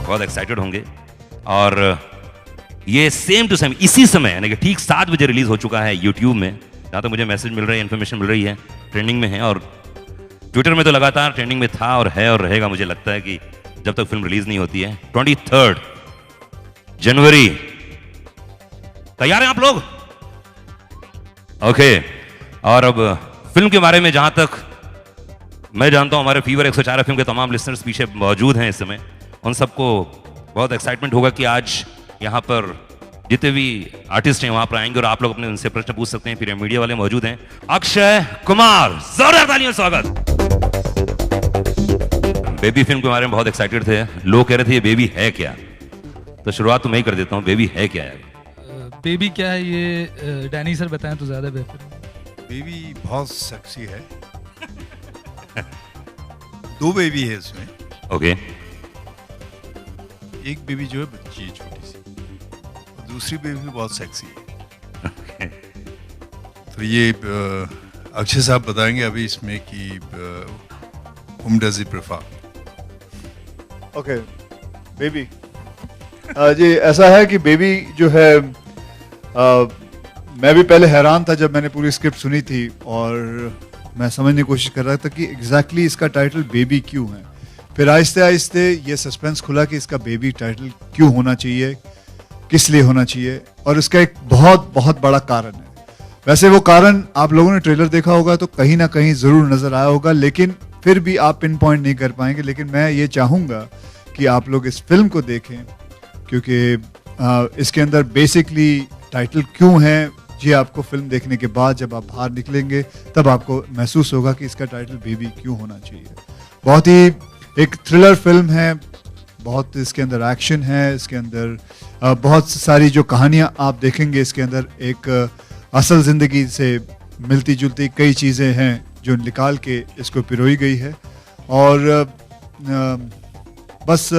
बहुत एक्साइटेड होंगे। और ये सेम टू सेम इसी समय यानी कि ठीक 7 बजे रिलीज हो चुका है यूट्यूब में, जहाँ तक मुझे मैसेज मिल रहा है, इन्फॉर्मेशन मिल रही है, ट्रेंडिंग में है। और ट्विटर में तो लगातार ट्रेंडिंग में था और है और रहेगा, मुझे लगता है कि जब तक फिल्म रिलीज नहीं होती है। 23 जनवरी, तैयार हैं आप लोग? ओके। और अब फिल्म के बारे में जहां तक मैं जानता हूं, हमारे फीवर 104 फिल्म के तमाम लिसनर्स पीछे मौजूद हैं इस समय, उन सबको बहुत एक्साइटमेंट होगा कि आज यहाँ पर जितने भी आर्टिस्ट हैं वहां पर आएंगे और आप लोग अपने उनसे प्रश्न पूछ सकते हैं। फिर मीडिया वाले मौजूद हैं। अक्षय कुमार, जोरदार तालियों से स्वागत। बेबी फिल्म के बारे में बहुत एक्साइटेड थे, लोग कह रहे थे ये बेबी है क्या, तो शुरुआत तो मैं ही कर देता हूँ। बेबी है क्या है? बेबी क्या है ये डैनी सर बताएं तो ज्यादा बेहतर। बेबी बहुत सेक्सी है। 2 बेबी है इसमें। ओके। एक बेबी जो है बच्ची है छोटी सी, और दूसरी बेबी भी बहुत सेक्सी है। तो ये अक्षय साहब बताएंगे अभी इसमें कि whom does he prefer? Okay, baby ji ऐसा है कि बेबी जो है मैं भी पहले हैरान था जब मैंने पूरी स्क्रिप्ट सुनी थी, और मैं समझने की कोशिश कर रहा था कि एग्जैक्टली इसका टाइटल बेबी क्यों है। फिर आहिस्ते आहिस्ते ये सस्पेंस खुला कि इसका बेबी टाइटल क्यों होना चाहिए, किस लिए होना चाहिए, और इसका एक बहुत बहुत बड़ा कारण है। वैसे वो कारण आप लोगों ने ट्रेलर देखा होगा तो कहीं ना कहीं ज़रूर नज़र आया होगा, लेकिन फिर भी आप पिन पॉइंट नहीं कर पाएंगे। लेकिन मैं ये चाहूँगा कि आप लोग इस फिल्म को देखें, क्योंकि इसके अंदर बेसिकली टाइटल क्यों है ये आपको फिल्म देखने के बाद जब आप बाहर निकलेंगे तब आपको महसूस होगा कि इसका टाइटल बेबी क्यों होना चाहिए। बहुत ही एक थ्रिलर फिल्म है, बहुत इसके अंदर एक्शन है, इसके अंदर बहुत सारी जो कहानियाँ आप देखेंगे इसके अंदर एक असल ज़िंदगी से मिलती जुलती कई चीज़ें हैं जो निकाल के इसको पिरोई गई है। और बस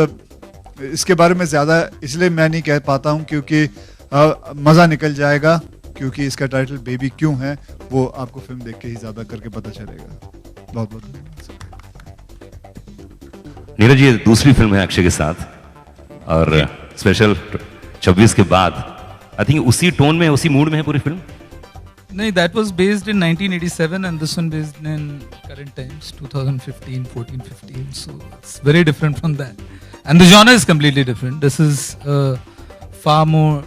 इसके बारे में ज़्यादा इसलिए मैं नहीं कह पाता हूँ क्योंकि मज़ा निकल जाएगा, क्योंकि इसका टाइटल बेबी क्यों है वो आपको फिल्म देख के ही ज़्यादा करके पता चलेगा। बहुत बहुत धन्यवाद। नीरज, ये दूसरी फिल्म है अक्षय के साथ, और स्पेशल 26 के बाद आई थिंक उसी टोन में उसी मूड में है पूरी फिल्म। नहीं, that was based in 1987 and this one based in current times 2015, 14, 15, so it's very different from that and the genre is completely different. This is far more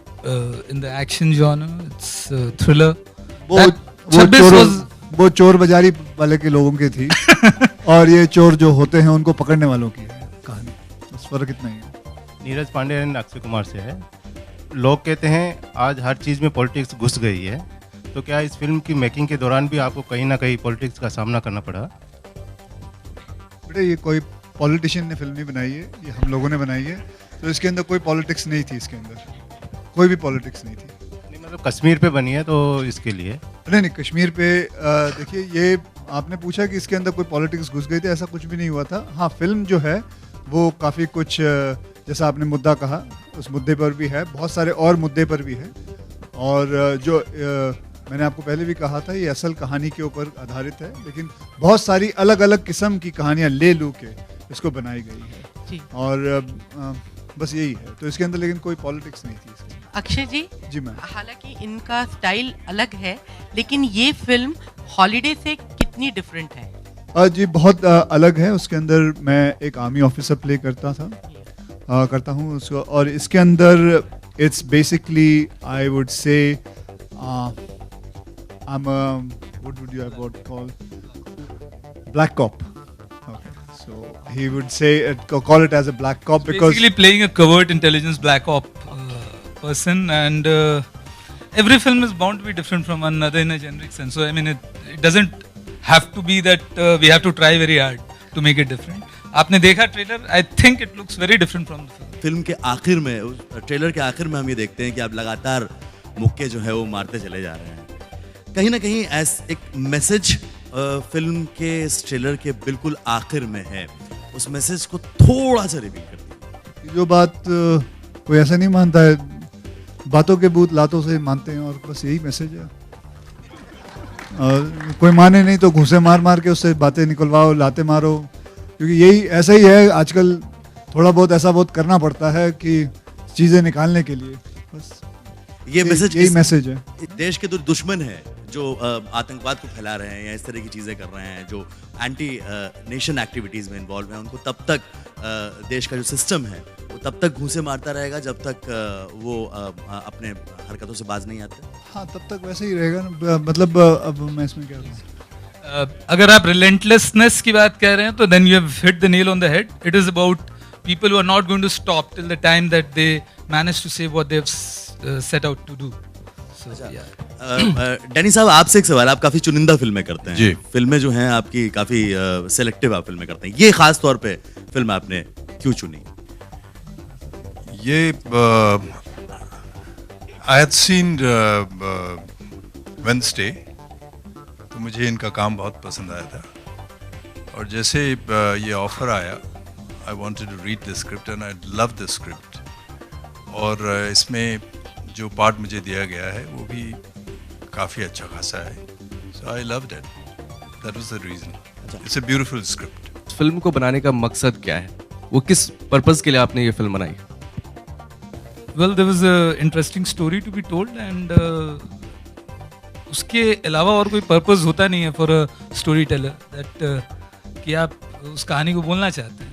in the action genre, it's thriller. वो चोर बाजारी वाले के लोगों की थी और ये चोर जो होते हैं उनको पकड़ने वालों की है कहानी, बस फर्क इतना ही है। नीरज पांडे एंड अक्षय कुमार से है। लोग कहते हैं आज हर चीज़ में पॉलिटिक्स घुस गई है, तो क्या इस फिल्म की मेकिंग के दौरान भी आपको कहीं ना कहीं पॉलिटिक्स का सामना करना पड़ा? बेटे, ये कोई पॉलिटिशियन ने फिल्म नहीं बनाई है, ये हम लोगों ने बनाई है, तो इसके अंदर कोई पॉलिटिक्स नहीं थी। इसके अंदर कोई भी पॉलिटिक्स नहीं थी। नहीं, मतलब कश्मीर पे बनी है तो इसके लिए नहीं, कश्मीर पे देखिए, ये आपने पूछा कि इसके अंदर कोई पॉलिटिक्स घुस गई थी, ऐसा कुछ भी नहीं हुआ था। हाँ, फिल्म जो है वो काफ़ी कुछ जैसा आपने मुद्दा कहा उस मुद्दे पर भी है, बहुत सारे और मुद्दे पर भी है, और जो मैंने आपको पहले भी कहा था ये असल कहानी के ऊपर आधारित है, लेकिन बहुत सारी अलग अलग किस्म की कहानियाँ ले लू के इसको बनाई गई है जी। और बस यही है, तो इसके अंदर लेकिन कोई पॉलिटिक्स नहीं थी इसके। अक्षय जी, जी मैम। हालांकि इनका स्टाइल अलग है, लेकिन ये फिल्म हॉलिडे से कितनी डिफरेंट है? जी बहुत अलग है। उसके अंदर मैं एक आर्मी ऑफिसर प्ले करता करता हूँ उसको, और इसके अंदर it's basically I would say I'm what would you have call black cop. Okay, so he would say call it as a black cop because basically playing a covert intelligence black op person, and every film is bound to be different from one another in a generic sense. So I mean it doesn't have to be that we have to try very hard to make it different. आपने देखा trailer, I think it looks very different from the film. Film के आखिर में, trailer के आखिर में हम ये देखते हैं कि आप लगातार मुक्के जो है वो मारते चले जा रहे हैं। कहीं ना कहीं एक मैसेज फिल्म के इस ट्रेलर के बिल्कुल आखिर में है, उस मैसेज को थोड़ा सा रिवील कर दीजिए। जो बात कोई ऐसा नहीं मानता है, बातों के भूत लातों से मानते हैं, और बस यही मैसेज है। और कोई माने नहीं तो घूसे मार मार के उससे बातें निकलवाओ, लाते मारो, क्योंकि यही ऐसा ही है आजकल। थोड़ा बहुत ऐसा बहुत करना पड़ता है कि चीज़ें निकालने के लिए, बस ये मैसेज यही मैसेज है। देश के जो दुश्मन है, जो आतंकवाद को फैला रहे हैं या इस तरह की चीज़ें कर रहे हैं, जो एंटी नेशन एक्टिविटीज़ में इन्वॉल्व हैं, उनको तब तक देश का जो सिस्टम है वो तब तक घूंसे मारता रहेगा जब तक वो अपने हरकतों से बाज नहीं आते। हाँ, तब तक वैसे ही रहेगा ना। मतलब अब मैं इसमें क्या कहूँ, अगर आप रिलेंटलेसनेस की बात कह रहे हैं तो then you have hit the nail on the head. It is about people who are not going to stop till the time that they manage to say what they've set out to do. So, yeah. Danny साहब, आपसे एक सवाल. आप काफी चुनिंदा फिल्में करते हैं. जी. फिल्में जो हैं आपकी काफी सेलेक्टिव आप फिल्में करते हैं. ये खास तौर पे फिल्म आपने क्यों चुनी? ये आई हैड सीन वेडनेसडे, तो मुझे इनका काम बहुत पसंद आया था, और जैसे ये ऑफर आया, I wanted to read the script and I loved the script. और इसमें जो पार्ट मुझे दिया गया है वो भी काफ़ी अच्छा खासा है. So I loved it. That was the reason. It's a beautiful script. Film को बनाने का मकसद क्या है? वो किस पर्पस के लिए आपने ये फिल्म बनाई? Well, there was a interesting story to be told and उसके अलावा और कोई पर्पस होता नहीं है for a storyteller that कि आप उस कहानी को बोलना चाहते हैं.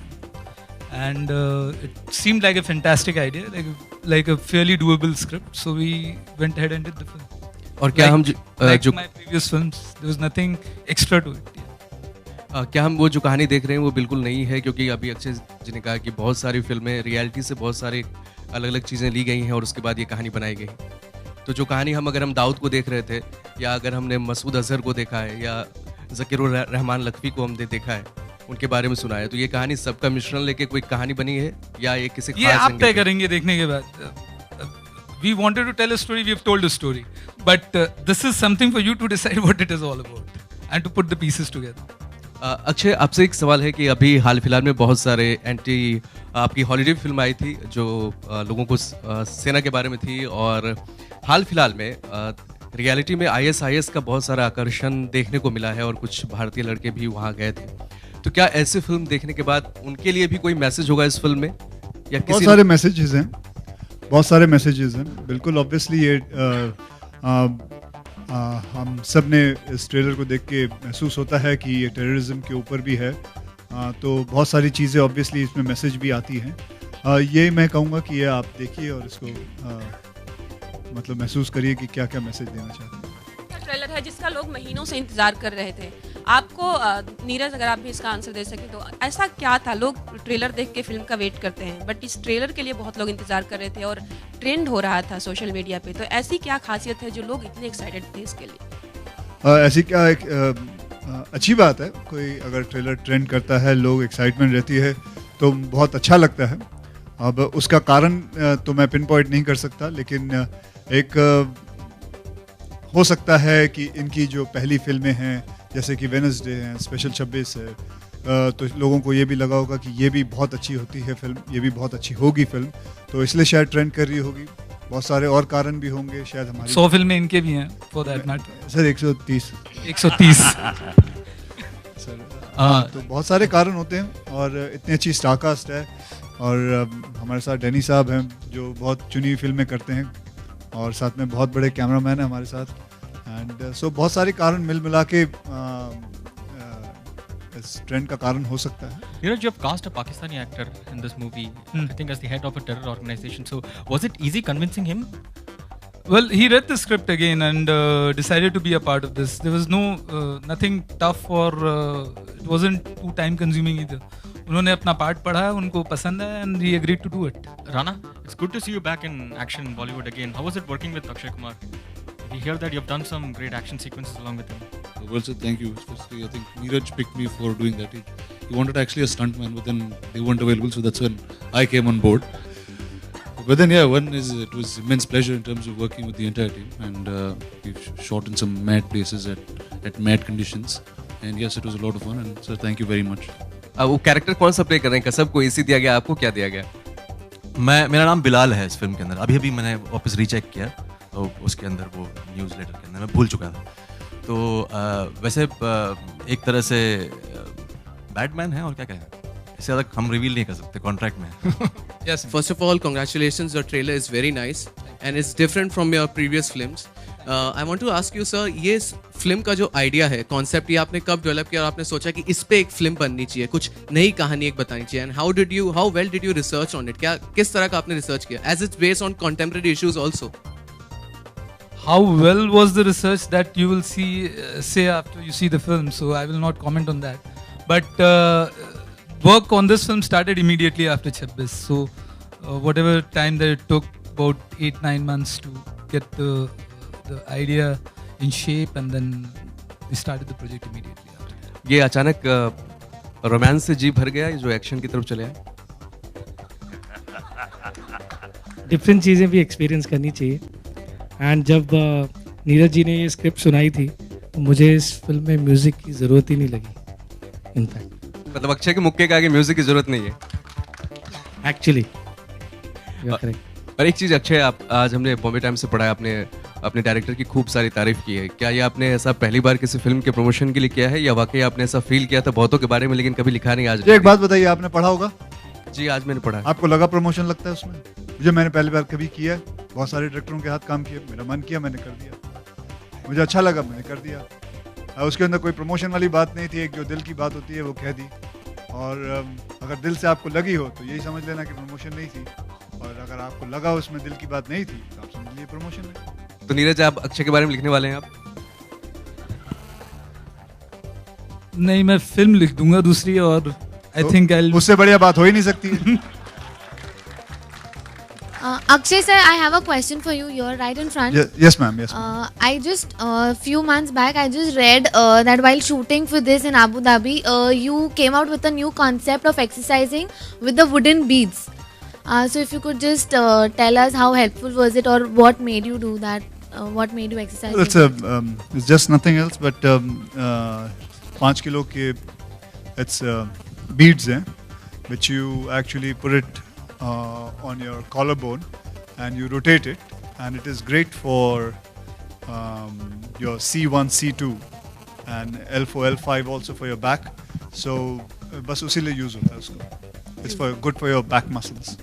And it seemed like a fantastic idea, like a fairly doable script. So we went ahead and did the film. और क्या हम like जो my previous films, there was nothing extra to it. Yeah. क्या हम वो जो कहानी देख रहे हैं वो बिल्कुल नहीं है? क्योंकि अभी अक्षय जी ने कहा कि बहुत सारी फिल्में रियलिटी से बहुत सारी अलग अलग चीज़ें ली गई हैं और उसके बाद ये कहानी बनाई गई. तो जो कहानी अगर हम दाऊद को देख रहे थे, या अगर हमने मसूद अजहर को देखा है, या ज़कीरुर रहमान लखवी को हमने देखा है, उनके बारे में सुना है, तो ये कहानी सबका मिश्रण लेके कोई कहानी बनी है या ये किसी ये आप तय करेंगे देखने के बाद. We wanted to tell a story, we have told a story, but this is something for you to decide what it is all about and to put the pieces together. Akshay, आपसे एक सवाल है कि अभी हाल फिलहाल में बहुत सारे आपकी हॉलीडे फिल्म आई थी जो लोगों को सेना के बारे में थी, और हाल फिलहाल में रियलिटी में ISIS का बहुत सारा आकर्षण देखने को मिला है और कुछ भारतीय लड़के भी वहाँ गए थे. तो क्या ऐसी फिल्म देखने के बाद उनके लिए भी कोई मैसेज होगा इस फिल्म में, या बहुत सारे मैसेजेस हैं, बहुत सारे मैसेजेस हैं. बिल्कुल ऑब्वियसली ये हम सब ने इस ट्रेलर को देख के महसूस होता है कि ये टेररिज्म के ऊपर भी है. तो बहुत सारी चीज़ें ऑब्वियसली इसमें मैसेज भी आती हैं. ये मैं कहूँगा कि ये आप देखिए और इसको मतलब महसूस करिए कि क्या क्या मैसेज देना चाहते हैं. ट्रेलर है जिसका लोग महीनों से इंतजार कर रहे थे. आपको नीरज, अगर आप भी इसका आंसर दे सकें तो ऐसा क्या था? लोग ट्रेलर देख के फिल्म का वेट करते हैं, बट इस ट्रेलर के लिए बहुत लोग इंतजार कर रहे थे और ट्रेंड हो रहा था सोशल मीडिया पे. तो ऐसी क्या खासियत है जो लोग इतने एक्साइटेड थे इसके लिए? ऐसी क्या एक अच्छी बात है. कोई अगर ट्रेलर ट्रेंड करता है, लोग एक्साइटमेंट रहती है, तो बहुत अच्छा लगता है. अब उसका कारण तो मैं पिन पॉइंट नहीं कर सकता, लेकिन एक हो सकता है कि इनकी जो पहली फिल्में हैं, जैसे कि वेडनेसडे है, स्पेशल 26 है, तो लोगों को ये भी लगा होगा कि ये भी बहुत अच्छी होती है फिल्म, ये भी बहुत अच्छी होगी फिल्म, तो इसलिए शायद ट्रेंड कर रही होगी. बहुत सारे और कारण भी होंगे शायद. हमारी 100 फिल्में इनके भी हैं for that matter. Sir 130 sir. तो बहुत सारे कारण होते हैं, और इतनी अच्छी स्टारकास्ट है, और हमारे साथ डैनी साहब हैं जो बहुत चुनी हुई फिल्में करते हैं, और साथ में बहुत बड़े कैमरामैन हैं हमारे साथ. एंड सो बहुत सारे कारण मिल मिला के इस ट्रेंड का कारण हो सकता है. Neeraj, you have cast a Pakistani actor in this movie, I think as the head of a terror organization. So was it easy convincing him? Well, he read the script again and decided to be a part of this. There was nothing tough, or it wasn't too time consuming either. उन्होंने अपना part पढ़ा, उनको पसंद है, and he agreed to do it. Rana, it's good to see you back in action in Bollywood again. How was it working with Akshay Kumar? We hear that you've done some great action sequences along with him. Well, sir, thank you. Firstly, I think Neeraj picked me for doing that. He wanted actually a stuntman, but then they weren't available, so that's when I came on board. But then, yeah, it was immense pleasure in terms of working with the entire team, and we've shot in some mad places at mad conditions, and yes, it was a lot of fun. And sir, thank you very much. वो character कौन सा play कर रहे हैं? कसब को इसी दिया गया, आपको क्या दिया गया? मेरा नाम बिलाल है इस फिल्म के अंदर. अभी मैंने वापस रीचेक किया, तो उसके अंदर वो न्यूज़लेटर के अंदर मैं भूल चुका था. तो वैसे एक तरह से बैटमैन है, और क्या कहें, इससे ज़्यादा हम रिवील नहीं कर सकते कॉन्ट्रैक्ट में। Yes. First of all, congratulations. Your trailer is very nice and it's different from your previous films. I want to ask you, sir, ये फिल्म का जो आइडिया है, कॉन्सेप्ट, ये आपने कब डेवलप किया और आपने सोचा कि इस पे एक फिल्म बननी चाहिए, कुछ नई कहानी एक बतानी चाहिए, and how well did you research on it? क्या किस तरह का आपने रिसर्च किया, as it's based on contemporary issues also? How well was the research that you will say after you see the film? So I will not comment on that. But work on this film started immediately after 26. So whatever time that it took, about 8-9 months to get the idea in shape, and then we started the project immediately after that. ये अचानक romance से जी भर गया, जो action की तरफ चले आए? डिफरेंट चीज़ें भी एक्सपीरियंस करनी चाहिए। एंड जब नीरज जी ने ये स्क्रिप्ट सुनाई थी तो मुझे इस फिल्म में म्यूज़िक की ज़रूरत ही नहीं लगी। इनफैक्ट मतलब अक्षय के मुक्के का आगे म्यूजिक की जरूरत नहीं है एक्चुअली। पर एक चीज़ अक्षय, आप आज हमने बॉम्बे टाइम्स से पढ़ा है, आपने अपने डायरेक्टर की खूब सारी तारीफ की है। क्या ये आपने ऐसा पहली बार किसी फिल्म के प्रमोशन के लिए किया है, या वाकई आपने ऐसा फील किया था बहुतों के बारे में लेकिन कभी लिखा नहीं? आज एक बात बताइए, आपने पढ़ा होगा? जी, आज मैंने पढ़ा। आपको लगा प्रमोशन लगता है उसमें? मुझे, मैंने पहली बार कभी किया है, बहुत सारे डायरेक्टरों के हाथ काम किया, मेरा मन किया मैंने कर दिया, मुझे अच्छा लगा मैंने कर दिया। उसके अंदर कोई प्रमोशन वाली बात नहीं थी, एक जो दिल की बात होती है वो कह दी, और अगर दिल से आपको लगी हो तो यही समझ लेना कि प्रमोशन नहीं थी, और अगर आपको लगा उसमें दिल की बात नहीं थी तो आप समझ लीजिए प्रमोशन है। तो नीरज, आप अक्षय के बारे में लिखने वाले हैं? आप नहीं, मैं फिल्म लिख दूंगा दूसरी, और आई थिंक उससे बढ़िया बात हो ही नहीं सकती। Akshay sir, I have a question for you. You're right in front. Yes ma'am, yes ma'am. I just few months back I just read that while shooting for this in Abu Dhabi, you came out with a new concept of exercising with the wooden beads. So if you could just tell us how helpful was it, or what made you do that? What made you exercise? It's just nothing else but 5 kilo के it's beads हैं, which you actually put it on your collarbone and you rotate it, and it is great for your C1, C2 and L4, L5 also for your back. So बस उसी लिए use होता है उसको। It's good for your back muscles.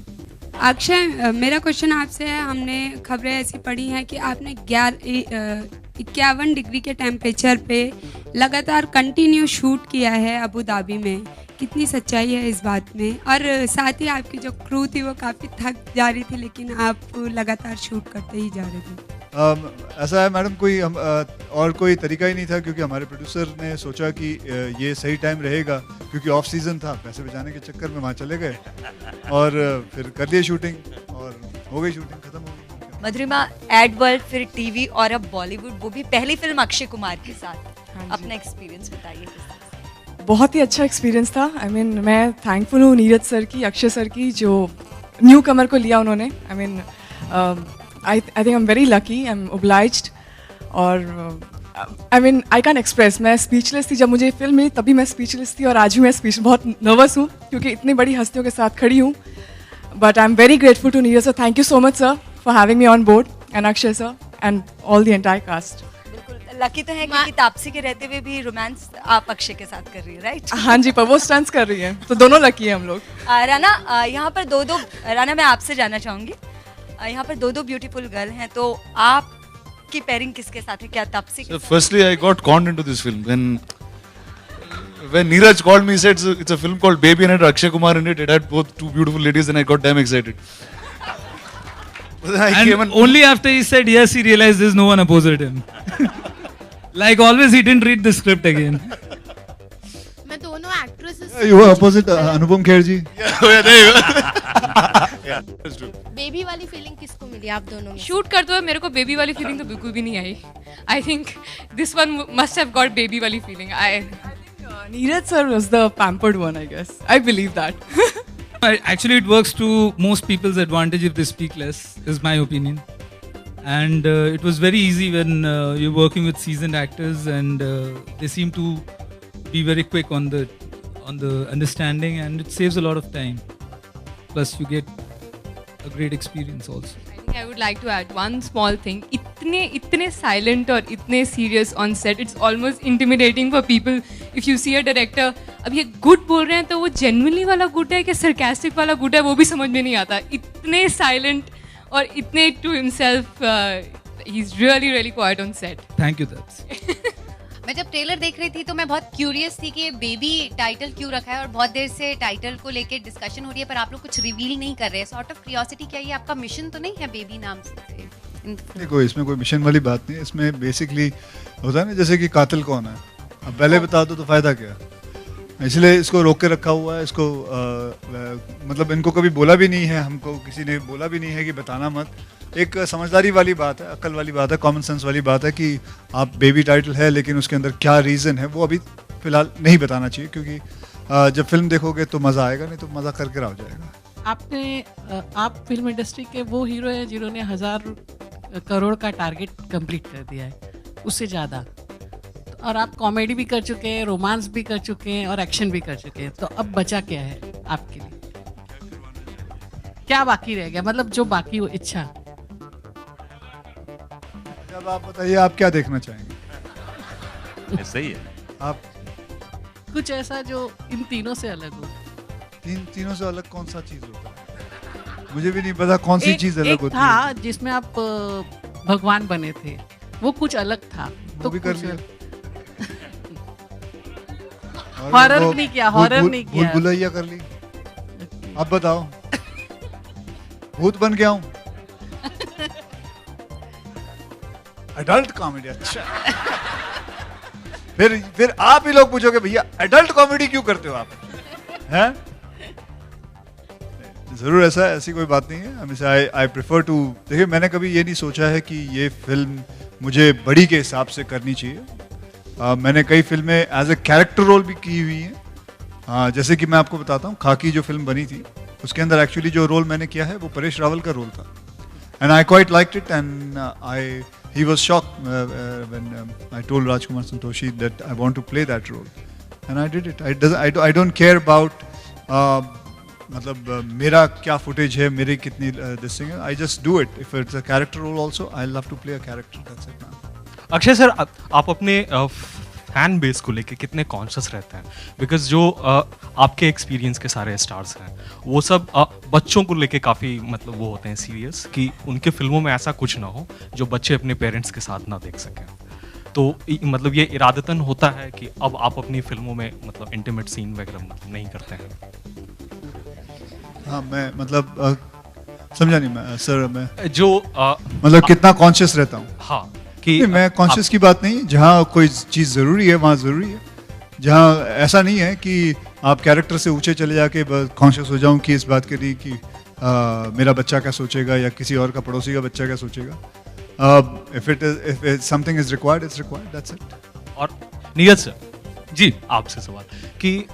Akshay, मेरा question आपसे है, हमने खबरें ऐसी पढ़ी हैं कि आपने 51 डिग्री के टेम्परेचर पे लगातार कंटिन्यू शूट किया है अबू धाबी में, कितनी सच्चाई है इस बात में? और साथ ही आपकी जो क्रू थी वो काफ़ी थक जा रही थी, लेकिन आप लगातार शूट करते ही जा रहे थे। ऐसा है मैडम, और कोई तरीका ही नहीं था, क्योंकि हमारे प्रोड्यूसर ने सोचा कि ये सही टाइम रहेगा, क्योंकि ऑफ सीजन था, पैसे बचाने के चक्कर में वहाँ चले गए और फिर कर दिए शूटिंग, और हो गई शूटिंग, खत्म हो गई। मधुरिमा, एड वर्ल्ड, फिर टीवी और अब बॉलीवुड, वो भी पहली फिल्म अक्षय कुमार के साथ, अपना एक्सपीरियंस बताइए। बहुत ही अच्छा एक्सपीरियंस था। I mean, मैं थैंकफुल हूँ नीरज सर की, अक्षय सर की, जो न्यू कमर को लिया उन्होंने। I think I'm very lucky, I'm obliged, और I can't express, मैं स्पीचलेस थी जब मुझे फिल्म मिली, तभी मैं स्पीचलेस थी, और आज भी मैं बहुत नर्वस हूँ क्योंकि इतनी बड़ी हस्तियों के साथ खड़ी हूँ। But I am very grateful to Neeraj sir, thank you so much sir for having me on board, and Akshay sir and all the entire cast. Lucky तो है कि तापसी के रहते हुए भी रोमांस आप अक्षय के साथ कर रही है, राइट? हाँ जी, पर वो स्टंट्स कर रही है, तो दोनों लकी हैं हम लोग। राना, यहाँ पर दो राना, मैं आपसे जानना चाहूंगी, यहाँ पर दो ब्यूटीफुल गर्ल हैं, तो आपकी पेयरिंग किसके साथ है? क्या Taapsee? So firstly, I got conned into this film when Neeraj called me, he said it's a film called Baby and it had Akshay Kumar in it. It had both two beautiful ladies, and I got damn excited. And only after he said yes, he realized there's no one opposite him. Like always, he didn't read the script again. मैं दोनों actresses. You were opposite Anupam Kher ji. Baby वाली feeling किसको मिली आप दोनों में? Shoot करते हुए मेरे को बेबी वाली फीलिंग तो बिल्कुल भी नहीं आई। I think this one must have got baby वाली feeling. Neeraj sir was the pampered one, I guess. I believe that. Actually, it works to most people's advantage if they speak less, is my opinion. And it was very easy when you're working with seasoned actors, and they seem to be very quick on the understanding, and it saves a lot of time. Plus, you get a great experience also. I would like to add one small thing. इतने silent और इतने serious on set, it's almost intimidating for people. If you see a director अब ये good बोल रहे हैं तो वो जेन्युइनली वाला गुड है कि सरकास्टिक वाला गुड है, वो भी समझ में नहीं आता. इतने साइलेंट और इतने to himself, he is really really quiet on set. Thank you that's. मैं जब ट्रेलर देख रही थी तो मैं बहुत क्यूरियस थी कि ये बेबी टाइटल क्यों रखा है, और बहुत देर से टाइटल को लेके डिस्कशन हो रही है पर आप लोग कुछ रिवील नहीं कर रहे. सॉर्ट ऑफ क्यूरियोसिटी, क्या ये आपका मिशन तो नहीं है बेबी नाम से? देखो, इसमें कोई मिशन वाली बात नहीं है. इसमें बेसिकली होता है ना, जैसे कि कातिल कौन है, अब पहले बता दो तो फायदा क्या है. इसलिए इसको रोक के रखा हुआ है. इसको मतलब इनको कभी बोला भी नहीं है, हमको किसी ने बोला भी नहीं है कि बताना मत. एक समझदारी वाली बात है, अक्ल वाली बात है, कॉमन सेंस वाली बात है कि आप बेबी टाइटल है लेकिन उसके अंदर क्या रीज़न है वो अभी फ़िलहाल नहीं बताना चाहिए, क्योंकि जब फिल्म देखोगे तो मज़ा आएगा, नहीं तो मज़ा करके रह जाएगा. आप फिल्म इंडस्ट्री के वो हीरो हैं जिन्होंने 1000 करोड़ का टारगेट कंप्लीट कर दिया है, उससे ज़्यादा. और आप कॉमेडी भी कर चुके हैं, रोमांस भी कर चुके हैं और एक्शन भी कर चुके हैं. तो अब बचा क्या है आपके लिए? क्या बाकी रह गया, मतलब जो बाकी हो इच्छा? अब आप बताइए, आप क्या देखना चाहेंगे? सही है. आप कुछ ऐसा जो इन तीनों से अलग हो. तीनों से अलग कौन सा चीज़ होता है? मुझे भी नहीं पता कौन सी चीज़ अलग होती है. था जिसमें आप भगवान बने थे, वो कुछ अलग था. तो भी कर लिया. हॉरर नहीं किया, हॉरर नहीं किया. भूल भुलैया कर ली. आप बताओ. भूत बन गया हूँ. Adult comedy. अच्छा. फिर आप ही लोग पूछोगे भैया एडल्ट कॉमेडी क्यों करते हो आप, हैं? जरूर ऐसी कोई बात नहीं है. हमेशा आई प्रेफर टू, देखिए मैंने कभी ये नहीं सोचा है कि ये फिल्म मुझे बड़ी के हिसाब से करनी चाहिए. मैंने कई फिल्में एज ए कैरेक्टर रोल भी की हुई हैं. जैसे कि मैं आपको बताता हूँ, खाकी जो फिल्म बनी थी उसके अंदर एक्चुअली जो रोल मैंने किया है वो परेश रावल का रोल था. And I quite liked it and he was shocked when I told Rajkumar Santoshi that I want to play that role, and I did it. I don't care about मतलब मेरा क्या footage है, मेरी कितनी this thing है. I just do it. If it's a character role also, I love to play a character. That's it, man. Akshay sir, आप अपने fan base को लेके कितने कॉन्शियस रहते हैं? बिकॉज जो आपके एक्सपीरियंस के सारे स्टार्स हैं वो सब बच्चों को लेके काफ़ी मतलब वो होते हैं सीरियस कि उनके फिल्मों में ऐसा कुछ ना हो जो बच्चे अपने पेरेंट्स के साथ ना देख सकें. तो मतलब ये इरादतन होता है कि अब आप अपनी फिल्मों में मतलब इंटीमेट सीन वगैरह मतलब नहीं करते हैं? हाँ, मैं मतलब समझा नहीं मैं सर. मैं जो मतलब कितना कॉन्शियस रहता हूँ? हाँ, मैं कॉन्शियस की बात नहीं. जहाँ कोई चीज़ ज़रूरी है वहाँ ज़रूरी है. जहाँ ऐसा नहीं है कि आप कैरेक्टर से ऊंचे चले जाके कॉन्शियस हो जाऊँ कि इस बात के लिए कि मेरा बच्चा क्या सोचेगा या किसी और का पड़ोसी का बच्चा क्या सोचेगा. if something is required, it's required. That's it. और नीरज सर जी, आपसे सवाल कि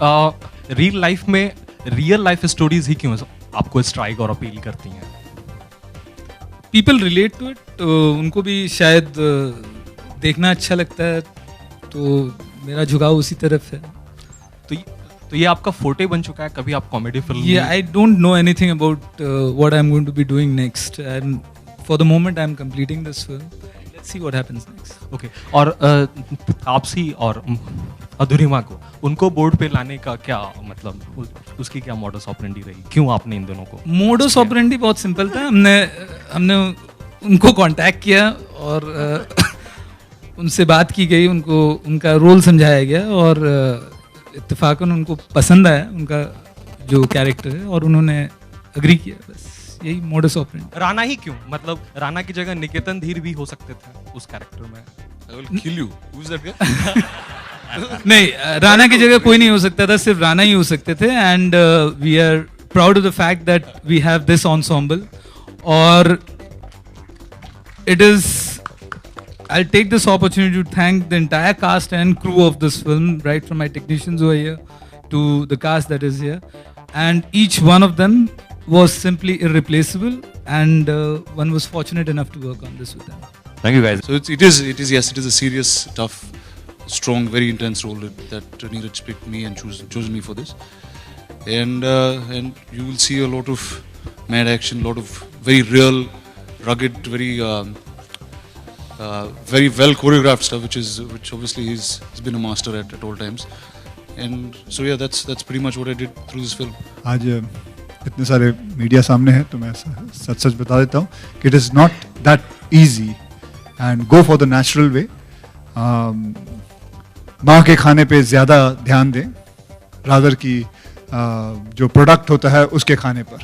रियल लाइफ स्टोरीज ही क्यों आपको स्ट्राइक और अपील करती हैं? पीपल रिलेट टू इट, उनको भी शायद देखना अच्छा लगता है, तो मेरा झुकाव उसी तरफ है. तो ये आपका फोटे बन चुका है. कभी आप comedy film? Yeah, I don't know anything about what I'm going to be doing next. And for the moment, I'm completing this film. Let's see what happens next. Okay. और तापसी और अधूरिमा को उनको बोर्ड पे लाने का क्या मतलब उसकी क्या मॉडस ऑपरेंडी रही? क्यों आपने इन दोनों को? मॉडस ऑपरेंडी बहुत सिंपल था. हमने उनको कांटेक्ट किया और उनसे बात की गई, उनको उनका रोल समझाया गया और इत्तेफाकन उनको पसंद आया उनका जो कैरेक्टर है और उन्होंने अग्री किया. बस यही मॉडस ऑपरेंडी. राणा ही क्यों? मतलब राणा की जगह निकेतन धीर भी हो सकते थे उस कैरेक्टर में. I will kill you. Who's that guy? नहीं, राणा की जगह कोई नहीं हो सकता था, सिर्फ राणा ही हो सकते थे. And we are proud of the fact that we have this ensemble. और it is, I'll take this opportunity to thank the entire cast and crew of this film, right from my technicians over here to the cast that is here, and each one of them was simply irreplaceable, and one was fortunate enough to work on this with them. Thank you, guys. So it is a serious, tough, strong, very intense role that Neeraj picked me and chosen me for this, and you will see a lot of mad action, a lot of very real, rugged, very well choreographed stuff, which obviously he's been a master at all times. And so yeah, that's pretty much what I did through this film. आज इतने सारे media सामने हैं तो मैं सच सच बता देता हूँ कि it is not that easy and go for the natural way. माँ के खाने पे ज़्यादा ध्यान दें रादर की जो प्रोडक्ट होता है उसके खाने पर.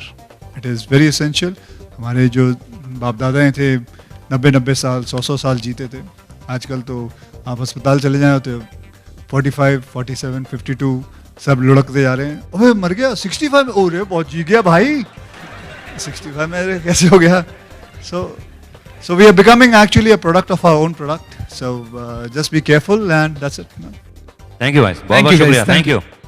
It is very essential. हमारे जो बाप दादाएँ थे 90-90 साल 100 साल जीते थे. आजकल तो आप अस्पताल चले जाएं तो 45, 47, 52 सब लुढ़कते जा रहे हैं. ओए मर गया 65 में. ओ रे बहुत जी गया भाई 65 में कैसे हो गया. So we are becoming actually a product of our own product. So just be careful and that's it. Thank you guys. बहुत Thank बहुत you guys. शुक्रिया. Thank Thank you.